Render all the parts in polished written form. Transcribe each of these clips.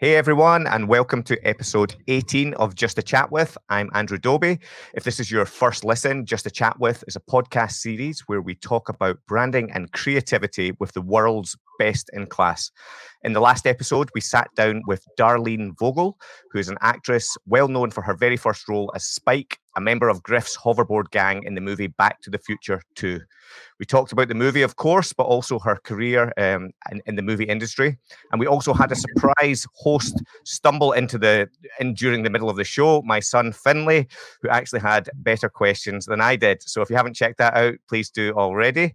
Hey everyone, and welcome to episode 18 of Just a Chat With. I'm Andrew Dobie. If this is your first listen, Just a Chat With is a podcast series where we talk about branding and creativity with the world's best in class. In the last episode, we sat down with Darlene Vogel, who is an actress well known for her very first role as Spike, a member of Griff's hoverboard gang in the movie Back to the Future 2. We talked about the movie, of course, but also her career in the movie industry. And we also had a surprise host stumble during the middle of the show, my son Finlay, who actually had better questions than I did. So if you haven't checked that out, please do already.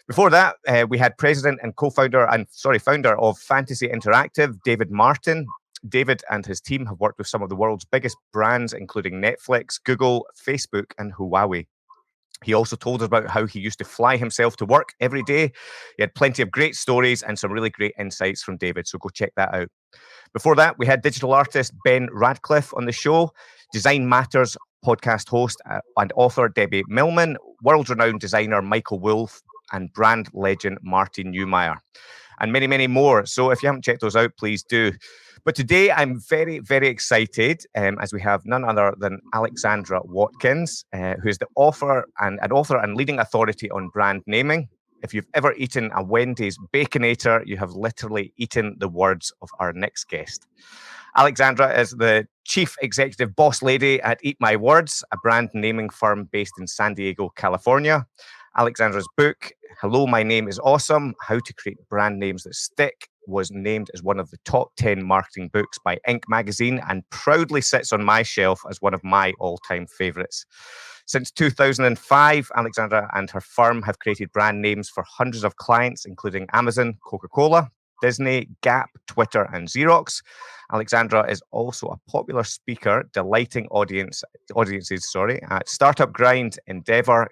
Before that, we had president and founder of Fantasy Interactive, David Martin. David and his team have worked with some of the world's biggest brands, including Netflix, Google, Facebook, and Huawei. He also told us about how he used to fly himself to work every day. He had plenty of great stories and some really great insights from David, so go check that out. Before that, we had digital artist Ben Radcliffe on the show, Design Matters podcast host and author Debbie Millman, world-renowned designer Michael Wolff, and brand legend Martin Neumeier, and many, many more. So if you haven't checked those out, please do. But today I'm very, very excited as we have none other than Alexandra Watkins, who is the author and leading authority on brand naming. If you've ever eaten a Wendy's Baconator, you have literally eaten the words of our next guest. Alexandra is the chief executive boss lady at Eat My Words, a brand naming firm based in San Diego, California. Alexandra's book, Hello, My Name is Awesome, How to Create Brand Names That Stick, was named as one of the top 10 marketing books by Inc. magazine and proudly sits on my shelf as one of my all-time favorites. Since 2005, Alexandra and her firm have created brand names for hundreds of clients, including Amazon, Coca-Cola, Disney, Gap, Twitter, and Xerox. Alexandra is also a popular speaker, delighting audiences at Startup Grind, Endeavor,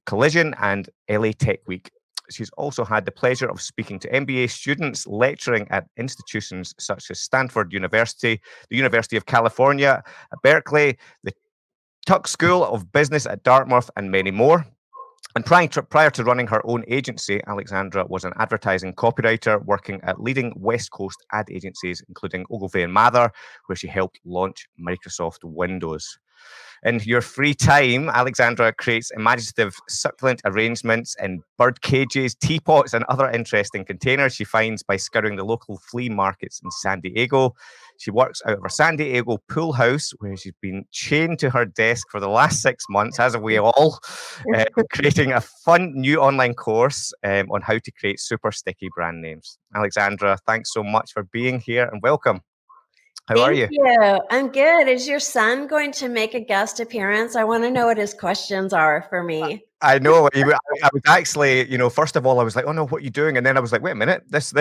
Collision, and LA Tech Week. She's also had the pleasure of speaking to MBA students, lecturing at institutions such as Stanford University, the University of California at Berkeley, the Tuck School of Business at Dartmouth, and many more. And prior to running her own agency, Alexandra was an advertising copywriter working at leading West Coast ad agencies, including Ogilvy and Mather, where she helped launch Microsoft Windows. In your free time, Alexandra creates imaginative, succulent arrangements in bird cages, teapots, and other interesting containers she finds by scouring the local flea markets in San Diego. She works out of her San Diego pool house, where she's been chained to her desk for the last 6 months, as have we all, creating a fun new online course on how to create super sticky brand names. Alexandra, thanks so much for being here and welcome. How are you? Thank you. I'm good. Is your son going to make a guest appearance? I want to know what his questions are for me. I know. I was actually, first of all, I was like, "Oh no, what are you doing?" And then I was like, "Wait a minute, these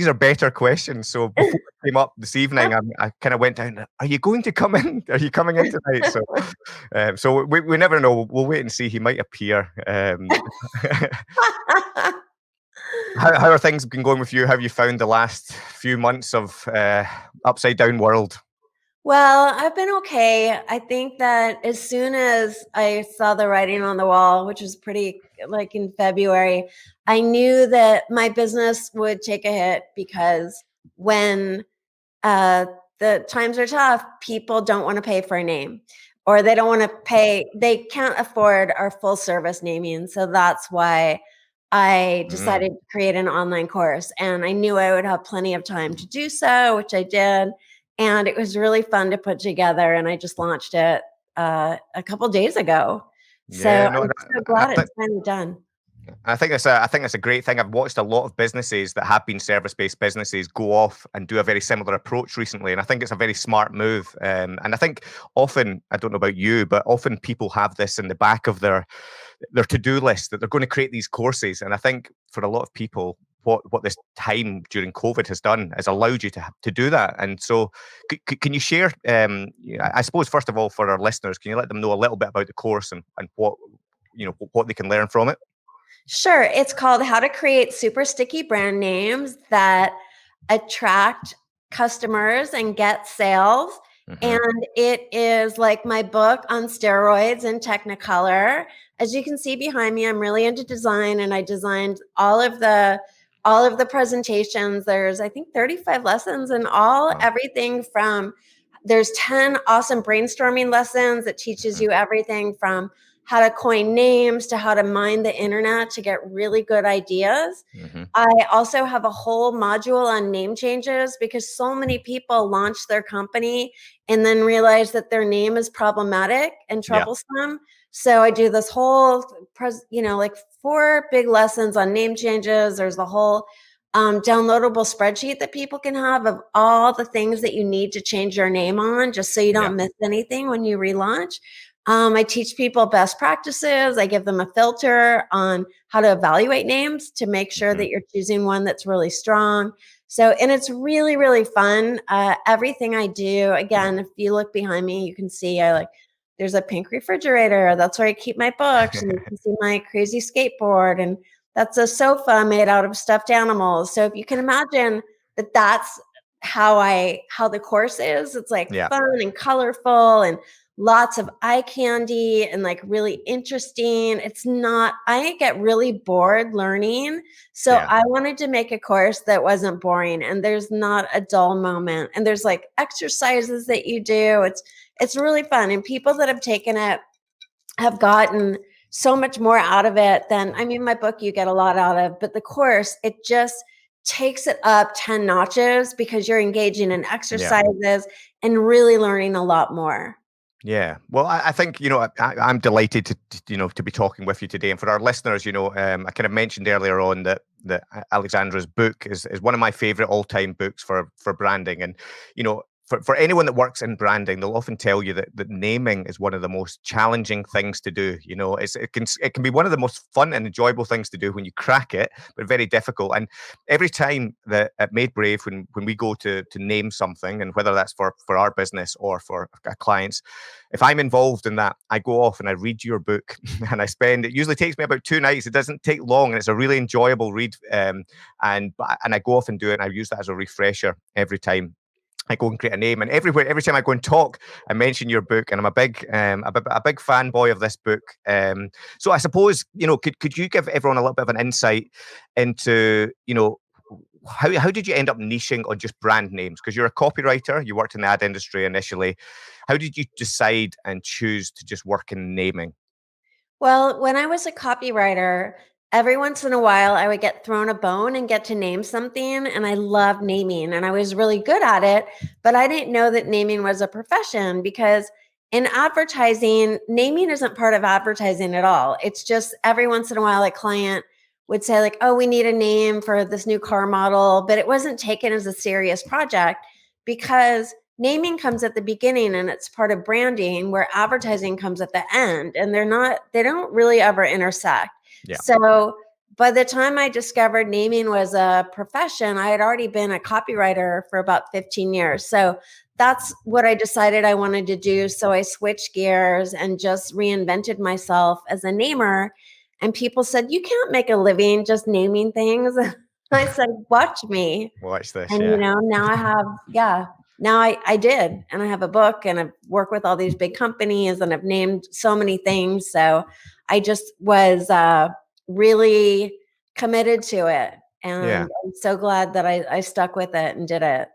are better questions." So before I came up this evening, I kind of went down. Are you going to come in? Are you coming in tonight? So we never know. We'll wait and see. He might appear. How are things been going with you? How have you found the last few months of upside down world? Well, I've been okay. I think that as soon as I saw the writing on the wall, which was pretty like in February, I knew that my business would take a hit because when the times are tough, people don't want to pay for a name, or they don't want to pay. They can't afford our full service naming. So that's why I decided to create an online course, and I knew I would have plenty of time to do so, which I did. And it was really fun to put together, and I just launched it a couple days ago. So I'm so glad it's finally done. I think that's a great thing. I've watched a lot of businesses that have been service-based businesses go off and do a very similar approach recently, and I think it's a very smart move. And I think often, I don't know about you, but often people have this in the back of their to-do list that they're going to create these courses. And I think for a lot of people, what this time during COVID has done is allowed you to do that. And so can you share, I suppose, first of all, for our listeners, can you let them know a little bit about the course and what they can learn from it? Sure. It's called How to Create Super Sticky Brand Names That Attract Customers and Get Sales. Mm-hmm. And it is like my book on steroids in Technicolor. As you can see behind me, I'm really into design, and I designed all of the all of the presentations. There's, I think, 35 lessons in all, Wow. everything from, there's 10 awesome brainstorming lessons that teaches you everything from how to coin names to how to mine the internet to get really good ideas. Mm-hmm. I also have a whole module on name changes because so many people launch their company and then realize that their name is problematic and Yeah. troublesome. So I do this whole, like 4 big lessons on name changes. There's the whole downloadable spreadsheet that people can have of all the things that you need to change your name on, just so you don't miss anything when you relaunch. I teach people best practices. I give them a filter on how to evaluate names to make sure that you're choosing one that's really strong. So, and it's really, really fun. Everything I do, again, if you look behind me, you can see there's a pink refrigerator. That's where I keep my books, and you can see my crazy skateboard, and that's a sofa made out of stuffed animals. So if you can imagine that that's how the course is, it's like fun and colorful and lots of eye candy and like really interesting. It's not, I get really bored learning. So I wanted to make a course that wasn't boring, and there's not a dull moment. And there's like exercises that you do. It's really fun. And people that have taken it have gotten so much more out of it than, I mean, my book you get a lot out of, but the course, it just takes it up 10 notches because you're engaging in exercises and really learning a lot more. Yeah. Well, I think, I'm delighted to be talking with you today. And for our listeners, I kind of mentioned earlier on that Alexandra's book is one of my favorite all-time books for branding. And, for anyone that works in branding, they'll often tell you that naming is one of the most challenging things to do. It can be one of the most fun and enjoyable things to do when you crack it, but very difficult. And every time that at Made Brave, when we go to name something, and whether that's for our business or for our clients, if I'm involved in that, I go off and I read your book, and it usually takes me about 2 nights. It doesn't take long, and it's a really enjoyable read. And I go off and do it, and I use that as a refresher every time I go and create a name. And every time I go and talk, I mention your book, and I'm a big fanboy of this book. So I suppose, could you give everyone a little bit of an insight into, how did you end up niching on just brand names? Because you're a copywriter, you worked in the ad industry initially. How did you decide and choose to just work in naming? Well, when I was a copywriter, every once in a while I would get thrown a bone and get to name something. And I love naming and I was really good at it. But I didn't know that naming was a profession because in advertising, naming isn't part of advertising at all. It's just every once in a while a client would say, like, oh, we need a name for this new car model. But it wasn't taken as a serious project because naming comes at the beginning and it's part of branding, where advertising comes at the end, and they don't really ever intersect. So by the time I discovered naming was a profession, I had already been a copywriter for about 15 years. So that's what I decided I wanted to do. So I switched gears and just reinvented myself as a namer. And people said, you can't make a living just naming things. I said, watch me. Watch this. And, now I have, now I did. And I have a book and I've worked with all these big companies and I've named so many things. So I just was really committed to it. And I'm so glad that I stuck with it and did it.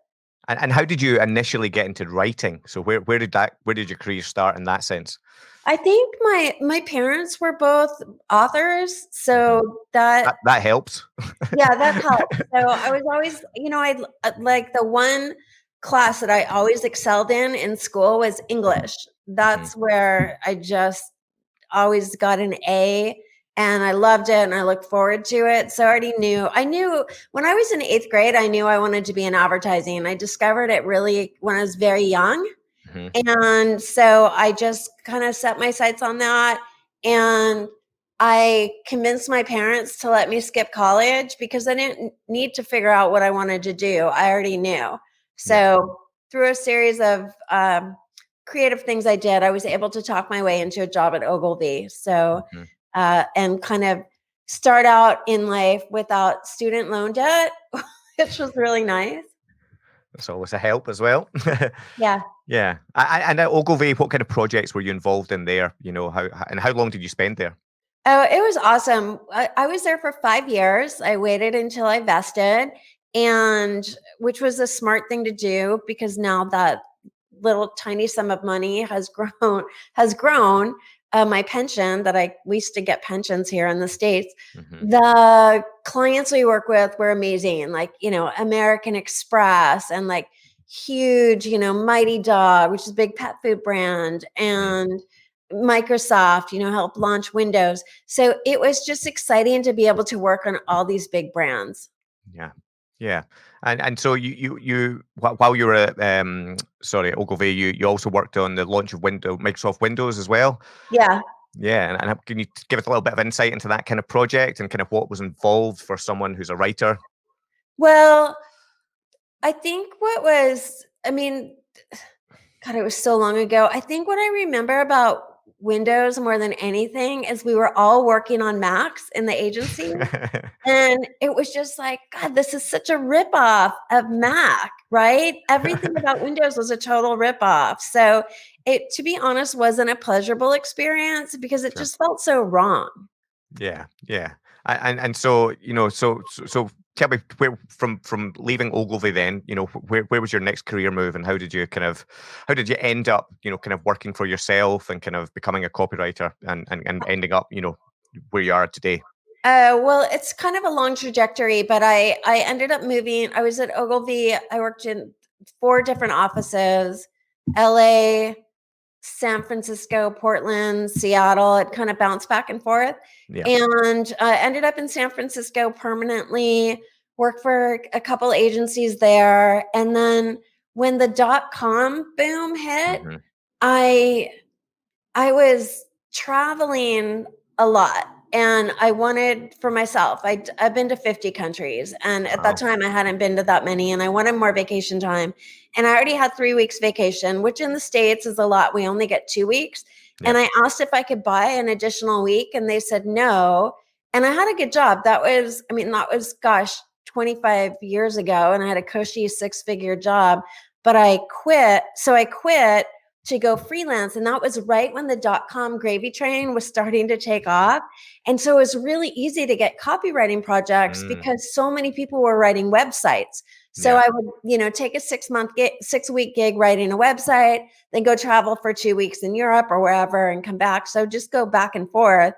And how did you initially get into writing? So where did your career start in that sense? I think my parents were both authors, so that helps. Yeah, that helps. So I was always, I like the one class that I always excelled in school was English. That's where I just always got an A, and I loved it and I looked forward to it. So I knew when I was in 8th grade, I knew I wanted to be in advertising. I discovered it really when I was very young. And so I just kind of set my sights on that. And I convinced my parents to let me skip college because I didn't need to figure out what I wanted to do. I already knew. So through a series of creative things I did, I was able to talk my way into a job at Ogilvy. So, and kind of start out in life without student loan debt, which was really nice. It's always a help as well. Yeah. Yeah. And at Ogilvy, what kind of projects were you involved in there? How long did you spend there? Oh, it was awesome. I was there for 5 years. I waited until I vested, and which was a smart thing to do because now that little tiny sum of money has grown my pension that we used to get pensions here in the States. Hmm. The clients we work with were amazing, like, American Express and like huge, Mighty Dog, which is a big pet food brand, Mm, and Microsoft, helped launch Windows. So it was just exciting to be able to work on all these big brands. yeah. Yeah. And so while you were at sorry, Ogilvy, you also worked on the launch of Microsoft Windows as well. Yeah. Yeah, and can you give us a little bit of insight into that kind of project and kind of what was involved for someone who's a writer? Well, I think I mean, God, it was so long ago. I think what I remember about Windows more than anything is we were all working on Macs in the agency. And it was just like, God, this is such a ripoff of Mac, right? Everything about Windows was a total ripoff. So it, to be honest, wasn't a pleasurable experience because it Sure. just felt so wrong. Yeah, yeah. And so, so tell me from leaving Ogilvy then, where was your next career move and how did you end up, kind of working for yourself and kind of becoming a copywriter and ending up, where you are today? Well, it's kind of a long trajectory, but I ended up moving. I was at Ogilvy. I worked in 4 different offices: LA, San Francisco, Portland, Seattle. It kind of bounced back and forth, Yeah. and ended up in San Francisco permanently. Worked for a couple agencies there, and then when the .com boom hit, Hmm. I I was traveling a lot and I wanted for myself. I've been to 50 countries, and at that Wow. time I hadn't been to that many, and I wanted more vacation time. And I already had 3 weeks vacation, which in the States is a lot. We only get 2 weeks. Yeah. And I asked if I could buy an additional week, and they said no. And I had a good job. That was, gosh, 25 years ago, and I had a cushy 6-figure job, but I quit. So I quit to go freelance. And that was right when the .com gravy train was starting to take off. And so it was really easy to get copywriting projects Mm, because so many people were writing websites. So yeah. I would, take a 6-week gig writing a website, then go travel for 2 weeks in Europe or wherever and come back. So just go back and forth.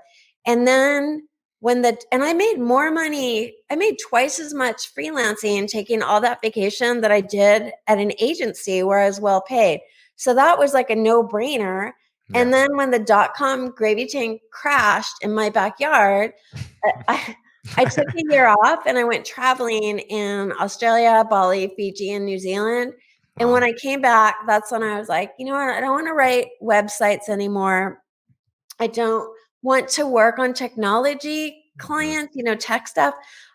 And then and I made more money. I made twice as much freelancing and taking all that vacation that I did at an agency where I was well paid. So that was like a no-brainer. Yeah. And then when the .com gravy tank crashed in my backyard, I I took a year off and I went traveling in Australia, Bali, Fiji, and New Zealand. And when Wow. I came back, that's when I was like, you know what? I don't want to write websites anymore. I don't want to work on technology Hmm. clients, tech stuff.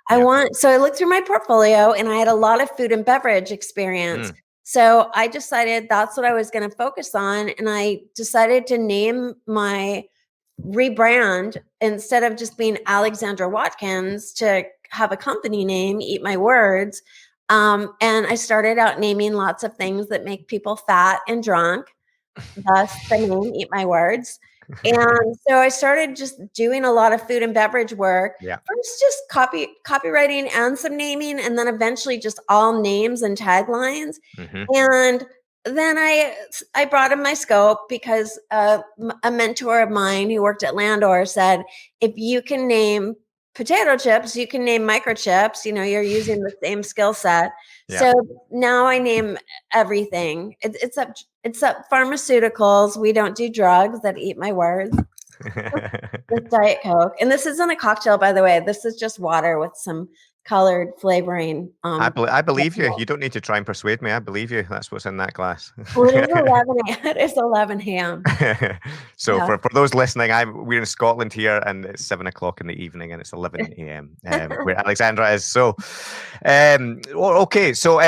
Yeah. So I looked through my portfolio and I had a lot of food and beverage experience. Mm, So I decided that's what I was going to focus on. And I decided to name my rebrand instead of just being Alexandra Watkins to have a company name, Eat My Words. And I started out naming lots of things that make people fat and drunk, thus the name Eat My Words. And so I started just doing a lot of food and beverage work. yeah. First, just copywriting and some naming, and then eventually just all names and taglines. Hmm. And then I broadened my scope because a mentor of mine who worked at Landor said, if you can name potato chips, you can name microchips. You're using the same skill set. Yeah. So now I name everything. It's up pharmaceuticals. We don't do drugs that eat my words. With Diet Coke. And this isn't a cocktail, by the way. This is just water with some colored flavoring. I believe you. You don't need to try and persuade me. I believe you. That's what's in that glass. Well, it is 11 it is 11 ham. So Yeah. for those listening, we're in Scotland here, and it's 7 o'clock in the evening, and it's 11 a.m. Where Alexandra is. So, okay. So,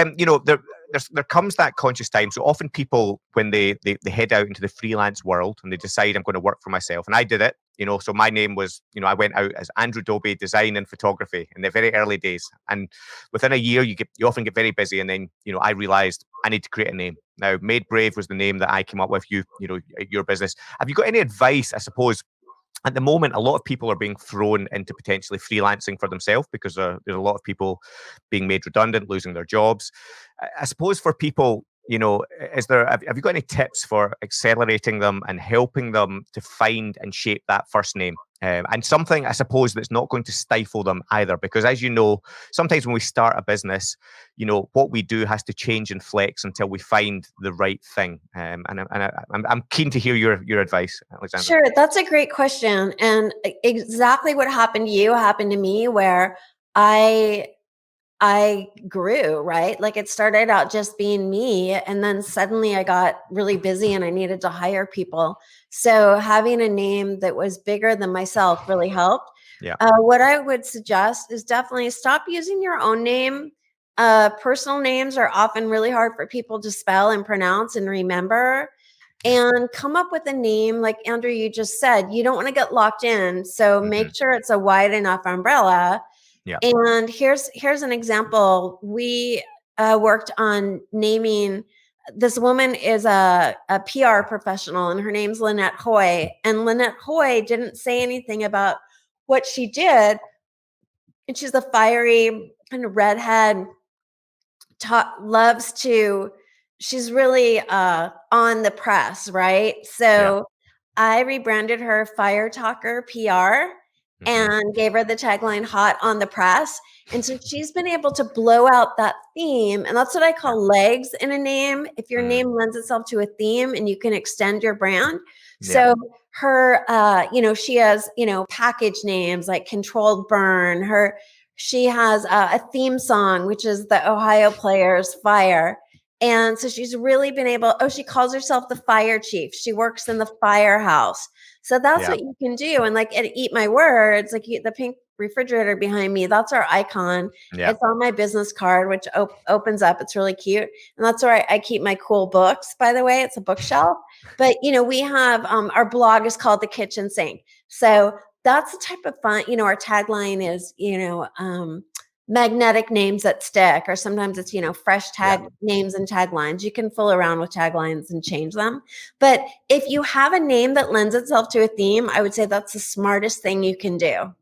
there comes that conscious time. So often people, when they head out into the freelance world and they decide I'm going to work for myself, and I did it. So my name was, I went out as Andrew Dobie, design and photography in the very early days, and within a year you often get very busy, and then I realized I need to create a name. Now, Made Brave was the name that I came up with. Your business. Have you got any advice, I suppose, at the moment, a lot of people are being thrown into potentially freelancing for themselves because there's a lot of people being made redundant, losing their jobs. I suppose for people, have you got any tips for accelerating them and helping them to find and shape that first name? And something, I suppose, that's not going to stifle them either, because as you know, sometimes when we start a business, what we do has to change and flex until we find the right thing. I'm keen to hear your advice, Alexandra. Sure, that's a great question. And exactly what happened to you happened to me, where I grew, right? Like it started out just being me. And then suddenly I got really busy and I needed to hire people. So having a name that was bigger than myself really helped. Yeah. What I would suggest is definitely stop using your own name. Personal names are often really hard for people to spell and pronounce and remember. And come up with a name like Andrew, you just said. You don't want to get locked in. So make sure it's a wide enough umbrella. Yeah. And here's an example. We worked on naming. This woman is a PR professional, and her name's Lynette Hoy. And Lynette Hoy didn't say anything about what she did. And she's a fiery kind of redhead. Loves to. She's really on the press, right? So I rebranded her Fire Talker PR and gave her the tagline Hot on the Press. And so she's been able to blow out that theme. And that's what I call legs in a name. If your name lends itself to a theme and you can extend your brand. So her, she has, package names like Controlled Burn. She has a theme song, which is the Ohio Players Fire. And so she's really been able, she calls herself the fire chief. She works in the firehouse. So that's what you can do. And like at Eat My Words, like the pink refrigerator behind me, that's our icon. It's on my business card, which opens up. It's really cute. And that's where I keep my cool books, by the way. It's a bookshelf. But, we have our blog is called The Kitchen Sink. So that's the type of fun, our tagline is, magnetic names that stick, or sometimes it's fresh names and taglines. You can fool around with taglines and change them, but if you have a name that lends itself to a theme, I would say that's the smartest thing you can do.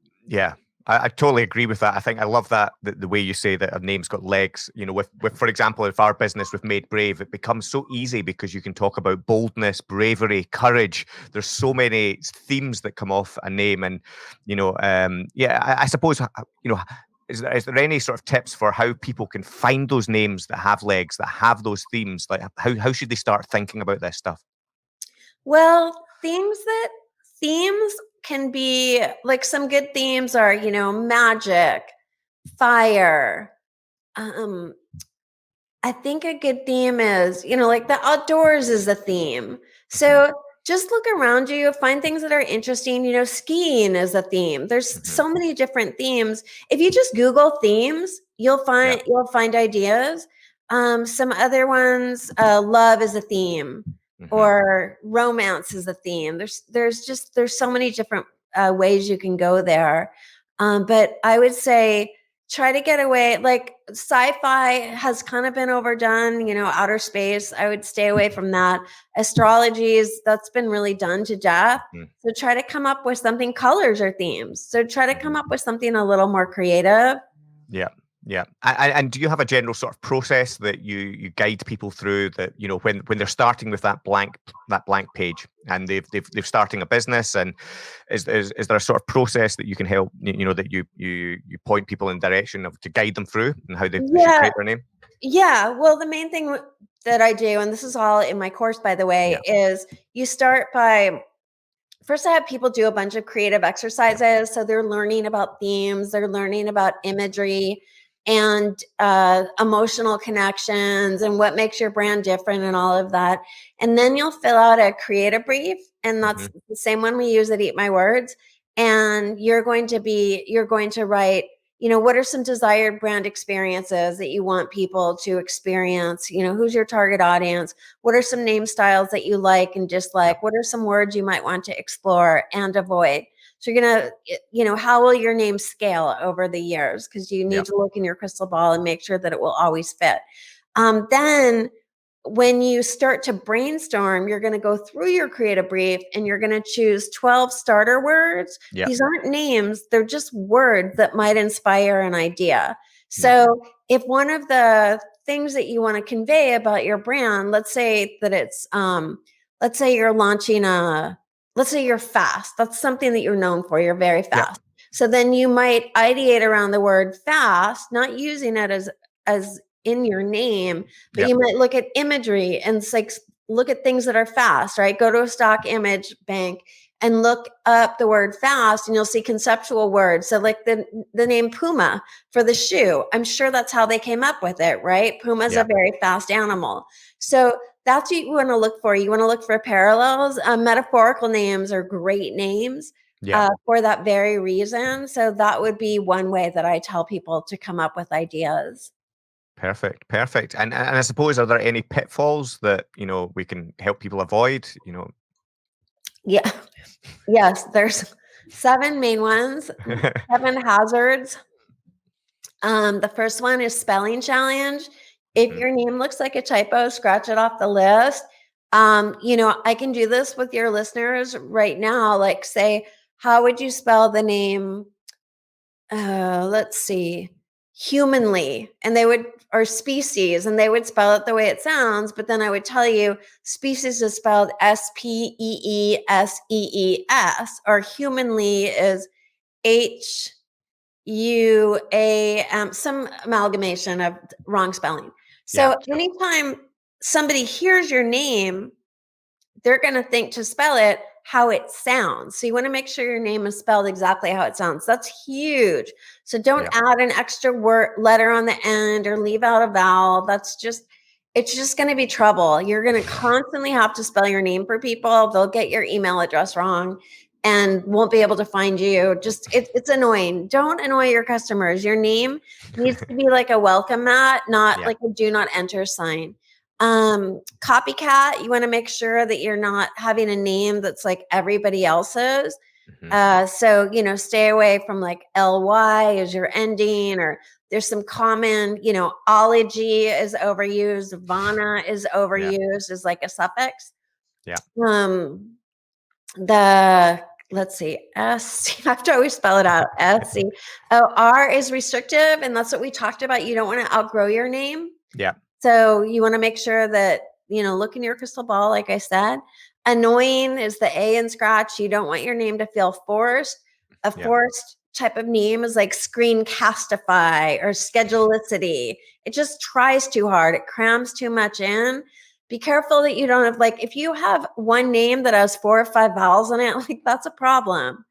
I totally agree with that. I think I love that the way you say that a name's got legs. With for example, if our business with Made Brave, it becomes so easy because you can talk about boldness, bravery, courage. There's so many themes that come off a name, and I suppose Is there any sort of tips for how people can find those names that have legs, that have those themes? Like how should they start thinking about this stuff? Well, themes can be like, some good themes are, magic, fire. I think a good theme is, like the outdoors is a theme. So just look around you, find things that are interesting. Skiing is a theme. There's so many different themes. If you just Google themes, you'll find ideas. Some other ones, love is a theme, or romance is a theme. There's so many different ways you can go there. But I would say try to get away. Like sci-fi has kind of been overdone, outer space. I would stay away from that. That's been really done to death. So try to come up with something, colors or themes. So try to come up with something a little more creative. Yeah. And do you have a general sort of process that you guide people through, that, when they're starting with that blank page and they're starting a business, and is there a sort of process that you can help, that you point people in direction of to guide them through and how they should create their name? Yeah. Well, the main thing that I do, and this is all in my course, by the way, is you start by, first I have people do a bunch of creative exercises. So they're learning about themes, they're learning about imagery and emotional connections and what makes your brand different and all of that. And then you'll fill out a creative brief. And that's the same one we use at Eat My Words. And you're going to write, what are some desired brand experiences that you want people to experience? Who's your target audience? What are some name styles that you like and dislike? What are some words you might want to explore and avoid? So you're going to, how will your name scale over the years? Because you need to look in your crystal ball and make sure that it will always fit. Then when you start to brainstorm, you're going to go through your creative brief and you're going to choose 12 starter words. Yep. These aren't names, they're just words that might inspire an idea. So if one of the things that you want to convey about your brand, let's say that it's, let's say you're launching let's say you're fast. That's something that you're known for. You're very fast. So then you might ideate around the word fast, not using it as in your name, but you might look at imagery and look at things that are fast, right? Go to a stock image bank and look up the word fast and you'll see conceptual words. So like the name Puma for the shoe, I'm sure that's how they came up with it, right? Puma is a very fast animal. So that's what you want to look for. You want to look for parallels. Metaphorical names are great names for that very reason. So that would be one way that I tell people to come up with ideas. Perfect. And I suppose, are there any pitfalls that, we can help people avoid, Yeah. Yes, there's 7 main ones, 7 hazards. The first one is spelling challenge. If your name looks like a typo, scratch it off the list. I can do this with your listeners right now. Like say, how would you spell the name? Let's see, humanly, and or species, and they would spell it the way it sounds, but then I would tell you species is spelled Speeesees, or humanly is HUAM, some amalgamation of wrong spelling. So anytime somebody hears your name, they're going to think to spell it how it sounds. So you want to make sure your name is spelled exactly how it sounds. That's huge. So don't add an extra letter on the end or leave out a vowel. It's just going to be trouble. You're going to constantly have to spell your name for people. They'll get your email address wrong and won't be able to find you. It's annoying. Don't annoy your customers. Your name needs to be like a welcome mat, not like a do not enter sign. Copycat, you want to make sure that you're not having a name that's like everybody else's. So, stay away from like LY as your ending, or there's some common, ology is overused. Vana is overused as like a suffix. Let's see, S, I have to always spell it out. S-C. R is restrictive. And that's what we talked about. You don't want to outgrow your name. So you want to make sure that, look in your crystal ball, like I said. Annoying is the A in scratch. You don't want your name to feel forced. A forced type of name is like screencastify or schedulicity. It just tries too hard. It crams too much in. Be careful that you don't have, like, if you have one name that has 4 or 5 vowels in it, like that's a problem.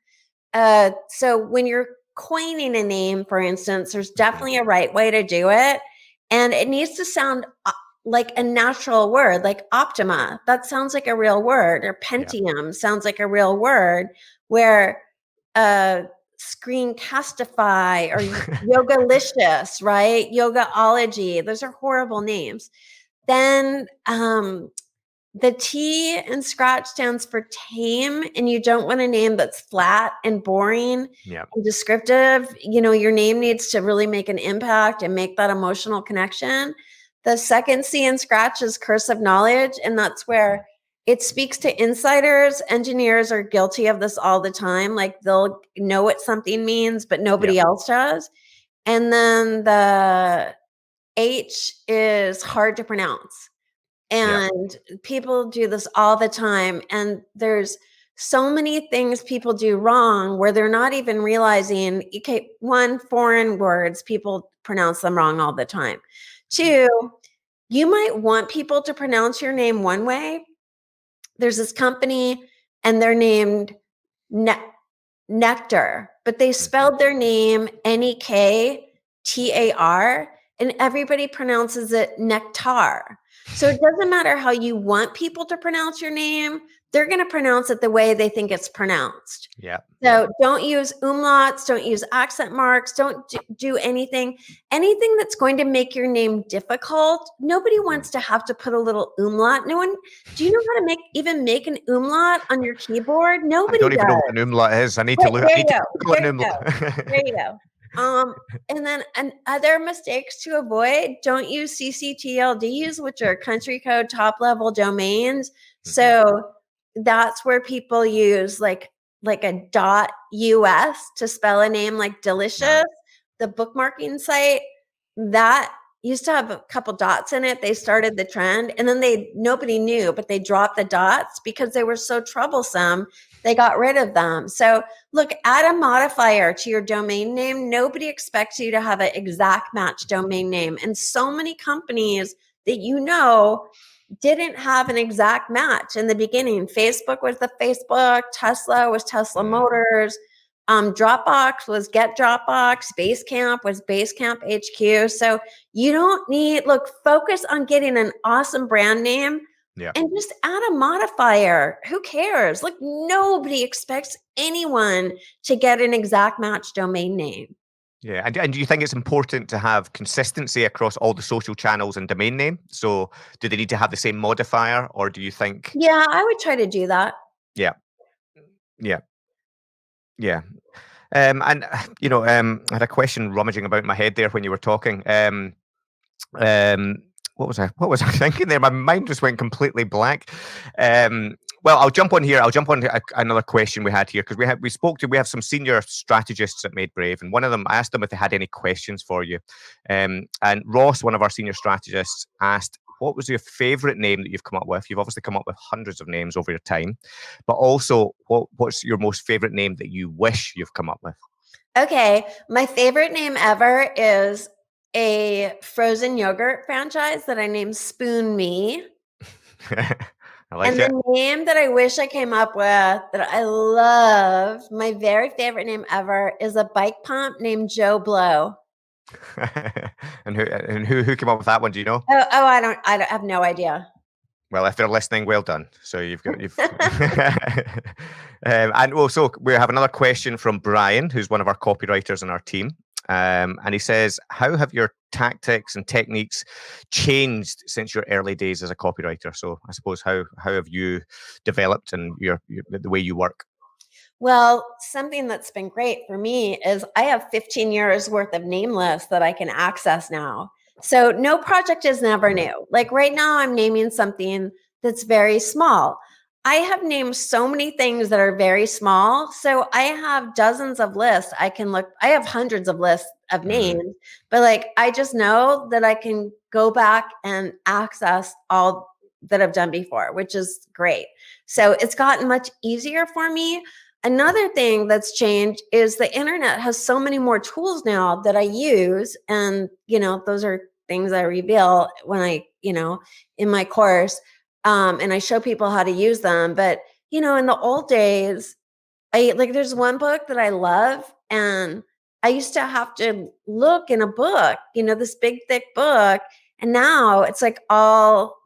So when you're coining a name, for instance, there's definitely a right way to do it. And it needs to sound like a natural word, like Optima. That sounds like a real word. Or Pentium sounds like a real word. Where Screencastify or Yogalicious, right? Yogaology. Those are horrible names. Then the T in scratch stands for tame, and you don't want a name that's flat and boring and descriptive. Your name needs to really make an impact and make that emotional connection. The second C in scratch is cursive knowledge, and that's where it speaks to insiders. Engineers are guilty of this all the time. Like they'll know what something means, but nobody else does. And then the H is hard to pronounce. And people do this all the time. And there's so many things people do wrong where they're not even realizing, okay, 1, foreign words, people pronounce them wrong all the time. 2, you might want people to pronounce your name one way. There's this company and they're named Nectar, but they spelled their name Nektar, and everybody pronounces it nectar. So it doesn't matter how you want people to pronounce your name. They're going to pronounce it the way they think it's pronounced. So don't use umlauts, don't use accent marks, don't do anything that's going to make your name difficult. Nobody wants to have to put a little umlaut. No one, do you know how to make an umlaut on your keyboard? Nobody does. I don't even know what an umlaut is. I need to look. There you go. And then other mistakes to avoid, don't use CCTLDs, which are country code top level domains. So that's where people use like a .us to spell a name like delicious. The bookmarking site that used to have a couple dots in it. They started the trend and then nobody knew, but they dropped the dots because they were so troublesome. They got rid of them. So look, add a modifier to your domain name. Nobody expects you to have an exact match domain name. And so many companies that didn't have an exact match in the beginning. Facebook was the Facebook, Tesla was Tesla Motors, Dropbox was Get Dropbox, Basecamp was Basecamp HQ. So you don't focus on getting an awesome brand name. Yeah. And just add a modifier. Who cares? Like nobody expects anyone to get an exact match domain name. Yeah. And do you think it's important to have consistency across all the social channels and domain name? So do they need to have the same modifier, or do you think? Yeah, I would try to do that. Yeah. Yeah. Yeah. And I had a question rummaging about in my head there when you were talking. What was I thinking there? My mind just went completely blank. Well, I'll jump on here. I'll jump on another question we had here because we have some senior strategists at Made Brave, and one of them, I asked them if they had any questions for you. And Ross, one of our senior strategists, asked, what was your favorite name that you've come up with? You've obviously come up with hundreds of names over your time, but also what's your most favorite name that you wish you've come up with? Okay. My favorite name ever is a frozen yogurt franchise that I named Spoon Me. I like and it. the name that I wish I came up with that I love, my very favorite name ever, is a bike pump named Joe Blow. And who came up with that one? Do you know? I have no idea. Well, if they're listening, well done. So you've and also we have another question from Brian, who's one of our copywriters in our team. And he says, how have your tactics and techniques changed since your early days as a copywriter? So I suppose how have you developed and the way you work? Well, something that's been great for me is I have 15 years worth of name lists that I can access now. So no project is never new. Like right now, I'm naming something that's very small. I have named so many things that are very small. So I have dozens of lists. I have hundreds of lists of names, but like I just know that I can go back and access all that I've done before, which is great. So it's gotten much easier for me. Another thing that's changed is the internet has so many more tools now that I use. And, those are things I reveal when in my course, and I show people how to use them. But, in the old days, there's one book that I love, and I used to have to look in a book, this big, thick book. And now it's like all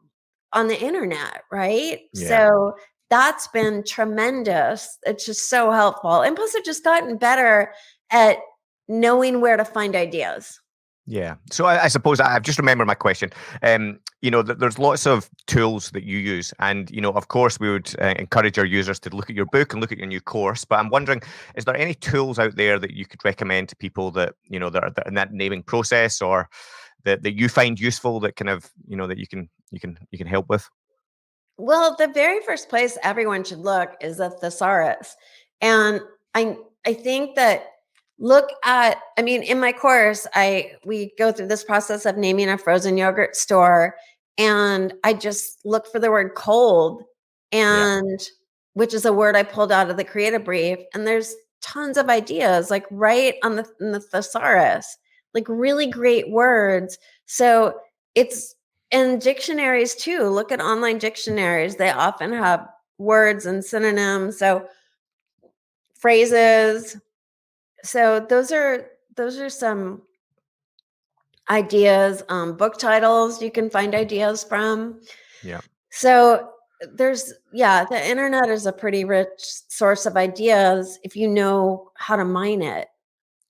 on the internet, right? Yeah. So that's been tremendous. It's just so helpful. And plus, I've just gotten better at knowing where to find ideas. Yeah. So I suppose I've just remembered my question. There's lots of tools that you use. And, of course, we would encourage our users to look at your book and look at your new course. But I'm wondering, is there any tools out there that you could recommend to people that, that are in that naming process or that you find useful that kind of, that you can help with? Well, the very first place everyone should look is a thesaurus. And I think that in my course, we go through this process of naming a frozen yogurt store, and I just look for the word cold, which is a word I pulled out of the creative brief. And there's tons of ideas like right in the thesaurus, like really great words. So it's in dictionaries too. Look at online dictionaries. They often have words and synonyms. So phrases. So those are some ideas. Book titles you can find ideas from. Yeah. So the internet is a pretty rich source of ideas if you know how to mine it.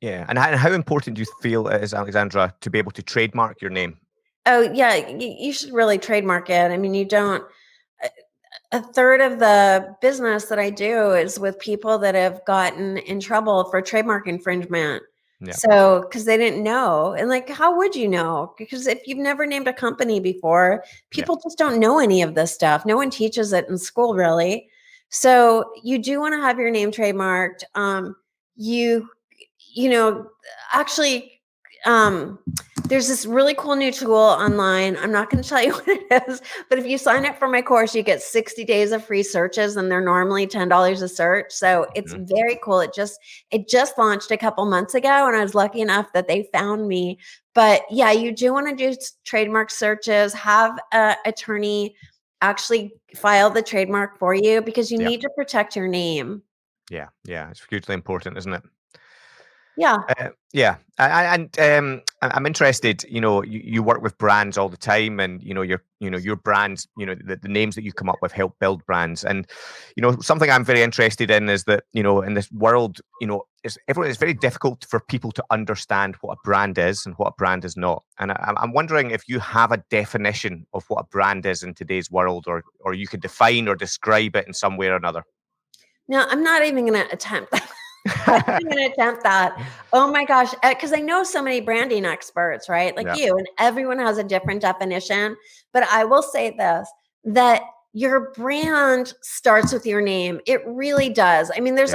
Yeah. And how important do you feel it is, Alexandra, to be able to trademark your name? Oh yeah, you should really trademark it. I mean, you don't. A third of the business that I do is with people that have gotten in trouble for trademark infringement. Yeah. So, because they didn't know. And like, how would you know? Because if you've never named a company before, Yeah. people just don't know any of this stuff. No one teaches it in school, really. So you do want to have your name trademarked. You, you know, actually, um, there's this really cool new tool online. I'm not going to tell you what it is, but if you sign up for my course, you get 60 days of free searches, and they're normally $10 a search. So it's Mhm. very cool. It just launched a couple months ago, and I was lucky enough that they found me. But yeah, you do want to do trademark searches, have an attorney actually file the trademark for you, because you Yeah. need to protect your name. Yeah. Yeah. It's hugely important, isn't it? Yeah. Yeah, and I'm interested. You work with brands all the time, and your brands. The names that you come up with help build brands. And something I'm very interested in is that in this world, it's very difficult for people to understand what a brand is and what a brand is not. And I'm wondering if you have a definition of what a brand is in today's world, or you could define or describe it in some way or another. No, I'm not even going to attempt that. I'm not even going to attempt that. Oh my gosh. Because I know so many branding experts, right? Like Yeah, you, and everyone has a different definition. But I will say this, that your brand starts with your name. It really does. I mean, yeah,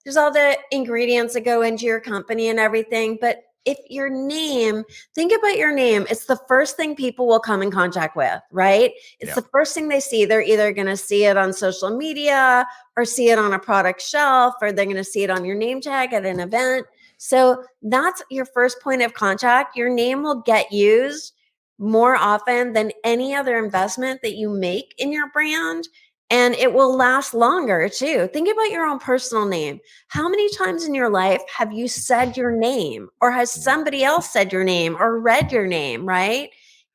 there's all the ingredients that go into your company and everything. But if your name, think about your name, it's the first thing people will come in contact with, right? It's yeah, the first thing they see. They're either going to see it on social media, or see it on a product shelf, or they're going to see it on your name tag at an event. So that's your first point of contact. Your name will get used more often than any other investment that you make in your brand. And it will last longer too. Think about your own personal name. How many times in your life have you said your name, or has mm, somebody else said your name or read your name, right?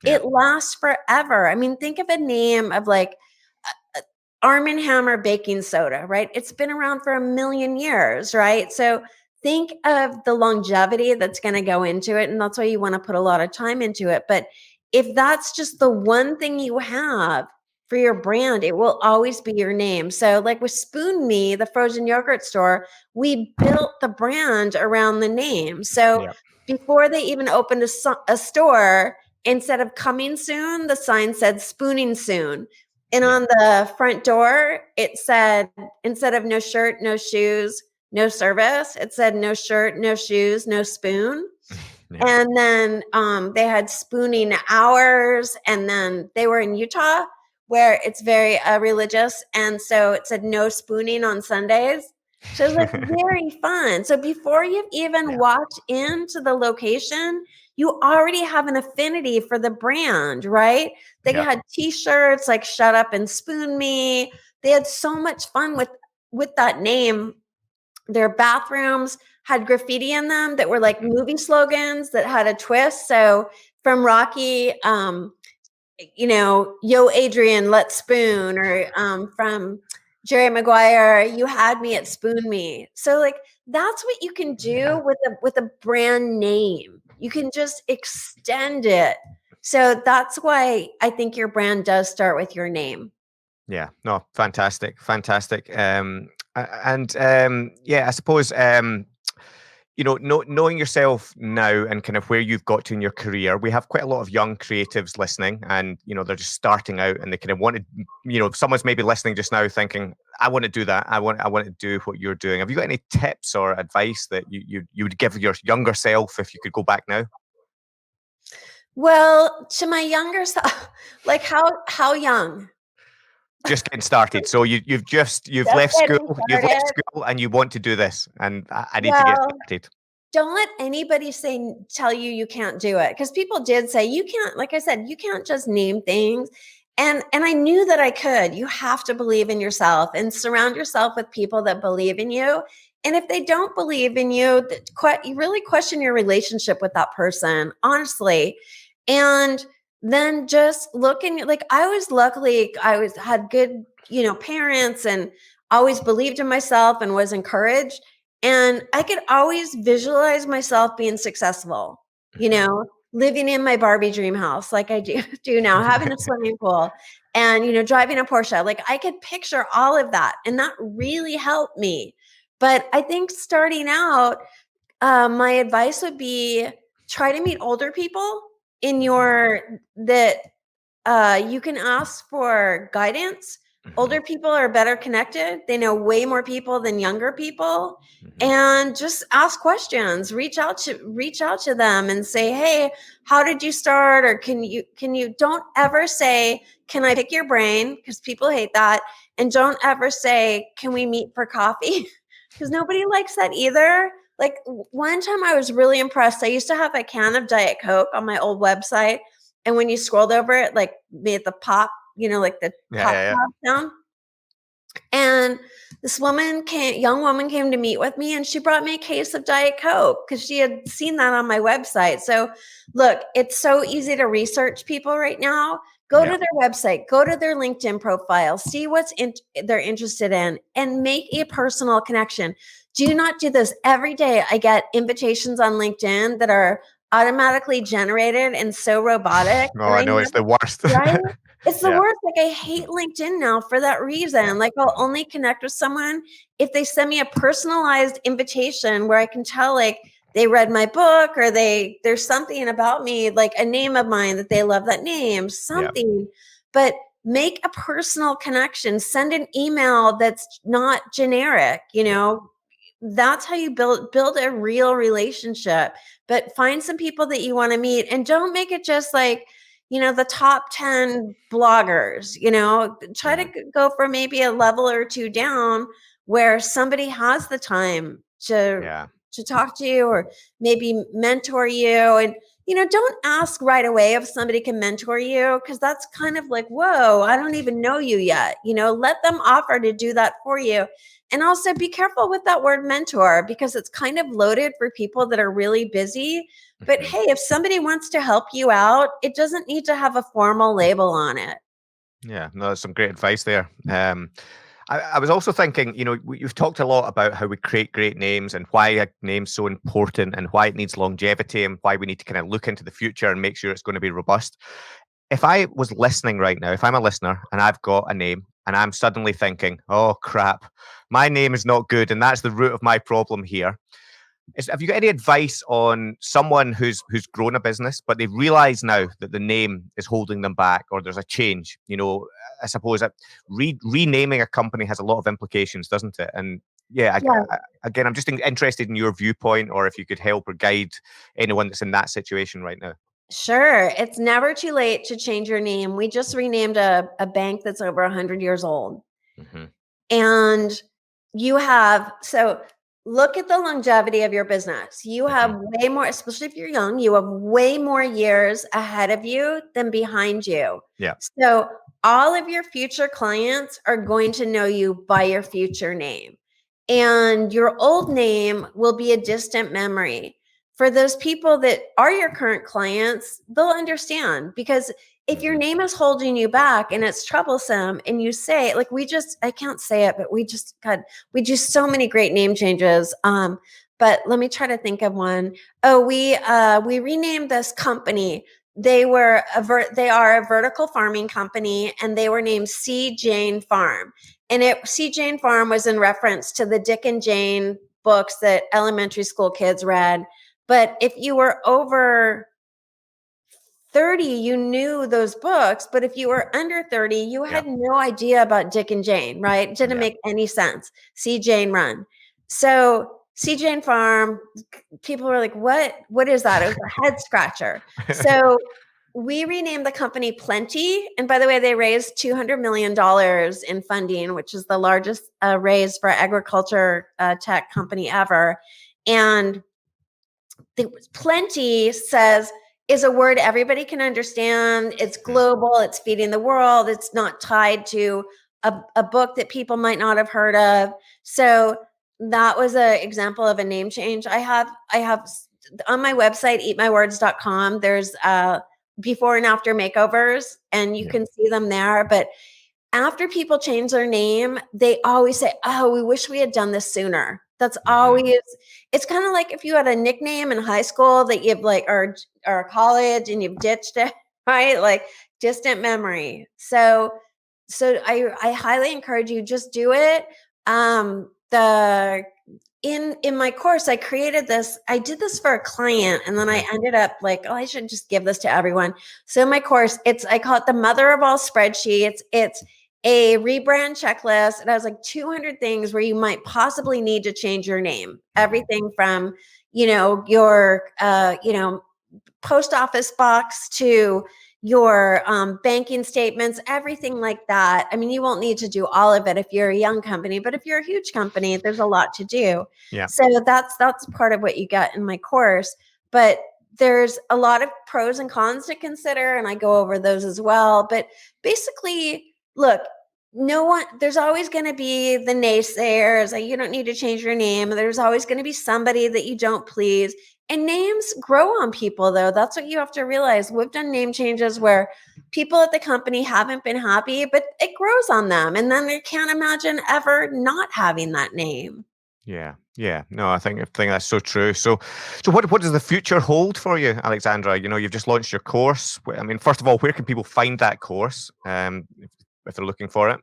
yeah, It lasts forever. I mean, think of a name of like Arm& Hammer baking soda, right? It's been around for a million years, right? So think of the longevity that's going to go into it. And that's why you want to put a lot of time into it. But if that's just the one thing you have for your brand, it will always be your name. So, like with Spoon Me, the frozen yogurt store, we built the brand around the name. So yeah, before they even opened a store, instead of coming soon, the sign said spooning soon. And yeah, on the front door, it said, instead of no shirt, no shoes, no service, it said no shirt, no shoes, no spoon. yeah, And then they had spooning hours. And then they were in Utah, where it's very religious. And so it said no spooning on Sundays. So it was like very fun. So before you've even yeah, walked into the location, you already have an affinity for the brand, right? They yeah, had t-shirts like "Shut Up and Spoon Me." They had so much fun with that name. Their bathrooms had graffiti in them that were like movie slogans that had a twist. So from Rocky, "Yo Adrian, let's spoon," or from Jerry Maguire, "You had me at spoon me." So like that's what you can yeah. do with a brand name. You can just extend it. So that's why I think your brand does start with your name. Yeah, no, fantastic, fantastic. And yeah, I suppose knowing yourself now and kind of where you've got to in your career, we have quite a lot of young creatives listening, and they're just starting out, and they kind of want to, someone's maybe listening just now thinking, I want to do that. I want to do what you're doing. Have you got any tips or advice that you would give your younger self if you could go back now? Well, to my younger self, like how young? Just getting started. So you've Just left school, getting you've left started. school, and you want to do this, and I need to get Well, started. don't let anybody tell you you can't do it, because people did say you can't. Like I said, you can't just name things. And I knew that I could. You have to believe in yourself and surround yourself with people that believe in you. And if they don't believe in you, you really question your relationship with that person, honestly. And then just looking, like, I was luckily, had good, parents, and always believed in myself and was encouraged. And I could always visualize myself being successful, living in my Barbie dream house like I do now, having a swimming pool, and, driving a Porsche. Like, I could picture all of that. And that really helped me. But I think starting out, My advice would be try to meet older people in that you can ask for guidance. Older people are better connected. They know way more people than younger people. And just ask questions. Reach out to them and say, "Hey, how did you start?" Or can you don't ever say, "Can I pick your brain?" Because people hate that. And don't ever say, "Can we meet for coffee?" Because nobody likes that either. Like one time I was really impressed. I used to have a can of Diet Coke on my old website. And when you scrolled over it, like made the pop, like the pop sound. And this young woman came to meet with me and she brought me a case of Diet Coke because she had seen that on my website. So look, it's so easy to research people right now. Go to their website, go to their LinkedIn profile, see what they're interested in, and make a personal connection. Do not do this every day. I get invitations on LinkedIn that are automatically generated and so robotic. Oh, I know, it's the worst. Right? It's the worst. Like I hate LinkedIn now for that reason. Like I'll only connect with someone if they send me a personalized invitation where I can tell like they read my book or there's something about me, like a name of mine that they love that name, something. But make a personal connection. Send an email that's not generic, That's how you build a real relationship. But find some people that you want to meet and don't make it just like the top 10 bloggers, try to go for maybe a level or two down where somebody has the time to talk to you or maybe mentor you. And, don't ask right away if somebody can mentor you because that's kind of like, whoa, I don't even know you yet. Let them offer to do that for you. And also be careful with that word mentor because it's kind of loaded for people that are really busy. But hey, if somebody wants to help you out, it doesn't need to have a formal label on it. Yeah, no, that's some great advice there. I was also thinking, you've talked a lot about how we create great names and why a name's so important and why it needs longevity and why we need to kind of look into the future and make sure it's going to be robust. If I was listening right now, if I'm a listener and I've got a name and I'm suddenly thinking, oh crap, my name is not good and that's the root of my problem here. Have you got any advice on someone who's grown a business, but they realize now that the name is holding them back or there's a change? I suppose that renaming a company has a lot of implications, doesn't it? And again, I'm just interested in your viewpoint or if you could help or guide anyone that's in that situation right now. Sure. It's never too late to change your name. We just renamed a bank that's over 100 years old. And so look at the longevity of your business. You have way more, especially if you're young, you have way more years ahead of you than behind you. Yeah. So all of your future clients are going to know you by your future name. And your old name will be a distant memory. For those people that are your current clients, they'll understand because if your name is holding you back and it's troublesome and you say like I can't say it, but we do so many great name changes. But let me try to think of one. Oh, we renamed this company. They are a vertical farming company and they were named C. Jane Farm. And C. Jane Farm was in reference to the Dick and Jane books that elementary school kids read. But if you were over 30, you knew those books. But if you were under 30, you had no idea about Dick and Jane, right? It didn't make any sense. See Jane Run. So See Jane Farm, people were like, what is that? It was a head scratcher. So we renamed the company Plenty. And by the way, they raised $200 million in funding, which is the largest raise for agriculture tech company ever. And Plenty is a word everybody can understand. It's global. It's feeding the world. It's not tied to a book that people might not have heard of. So that was an example of a name change. I have on my website, eatmywords.com, there's before and after makeovers, and you can see them there. But after people change their name, they always say, oh, we wish we had done this sooner. That's always, it's kind of like if you had a nickname in high school that you've or college and you've ditched it, right? Like distant memory. So I highly encourage you, just do it. in my course, I created this. I did this for a client, and then I ended up like, oh, I should just give this to everyone. So in my course, I call it the mother of all spreadsheets. It's a rebrand checklist. It has like 200 things where you might possibly need to change your name. Everything from, your, post office box to your banking statements, everything like that. I mean, you won't need to do all of it if you're a young company, but if you're a huge company, there's a lot to do. Yeah. So that's part of what you get in my course. But there's a lot of pros and cons to consider, and I go over those as well. But basically, look, there's always going to be the naysayers, like you don't need to change your name. There's always going to be somebody that you don't please. And names grow on people, though. That's what you have to realize. We've done name changes where people at the company haven't been happy, but it grows on them. And then they can't imagine ever not having that name. Yeah. No, I think that's so true. So what does the future hold for you, Alexandra? You've just launched your course. I mean, first of all, where can people find that course if they're looking for it?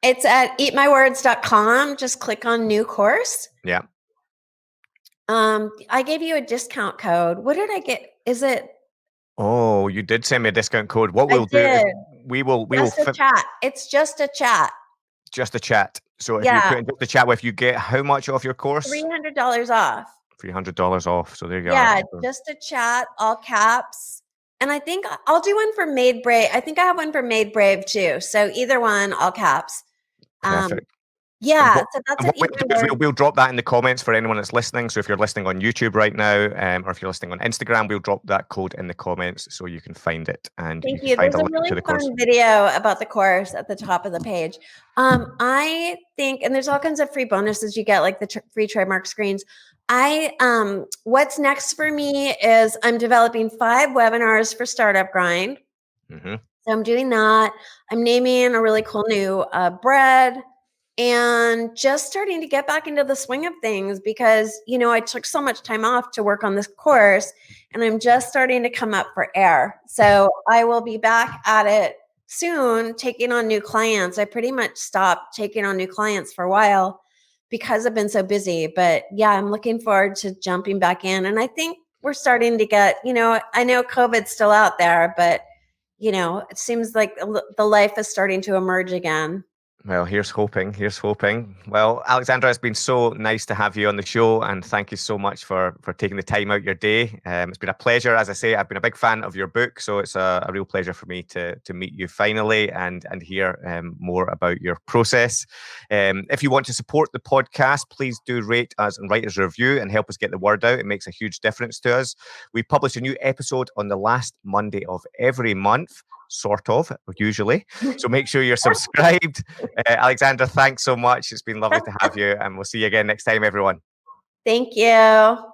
It's at eatmywords.com. Just click on new course. Yeah. I gave you a discount code. What did I get? Is it? Oh, you did send me a discount code. What we'll do is we will chat. It's just a chat. Just a chat. So if you put in just the chat with, you get how much off your course? $300 off. $300 off. So there you go. Yeah, just a chat, all caps. And I think I'll do one for Made Brave. I think I have one for Made Brave too. So either one, all caps. Perfect. Yeah, so that's it. We'll drop that in the comments for anyone that's listening. So if you're listening on YouTube right now, or if you're listening on Instagram, we'll drop that code in the comments so you can find it. And thank you. There's a really fun video about the course at the top of the page. I think, and there's all kinds of free bonuses you get, like the free trademark screens. What's next for me is I'm developing 5 webinars for Startup Grind. Mm-hmm. So I'm doing that. I'm naming a really cool new bread. And just starting to get back into the swing of things because, I took so much time off to work on this course and I'm just starting to come up for air. So I will be back at it soon, taking on new clients. I pretty much stopped taking on new clients for a while because I've been so busy. But yeah, I'm looking forward to jumping back in. And I think we're starting to get, I know COVID's still out there, but, it seems like the life is starting to emerge again. Well, here's hoping. Well, Alexandra, it's been so nice to have you on the show, and thank you so much for taking the time out your day. It's been a pleasure. As I say, I've been a big fan of your book, so it's a real pleasure for me to meet you finally and hear more about your process. If you want to support the podcast, please do rate us and write us a review and help us get the word out. It makes a huge difference to us. We publish a new episode on the last Monday of every month. Sort of, usually. So make sure you're subscribed. Alexandra, thanks so much. It's been lovely to have you, and we'll see you again next time, everyone. Thank you.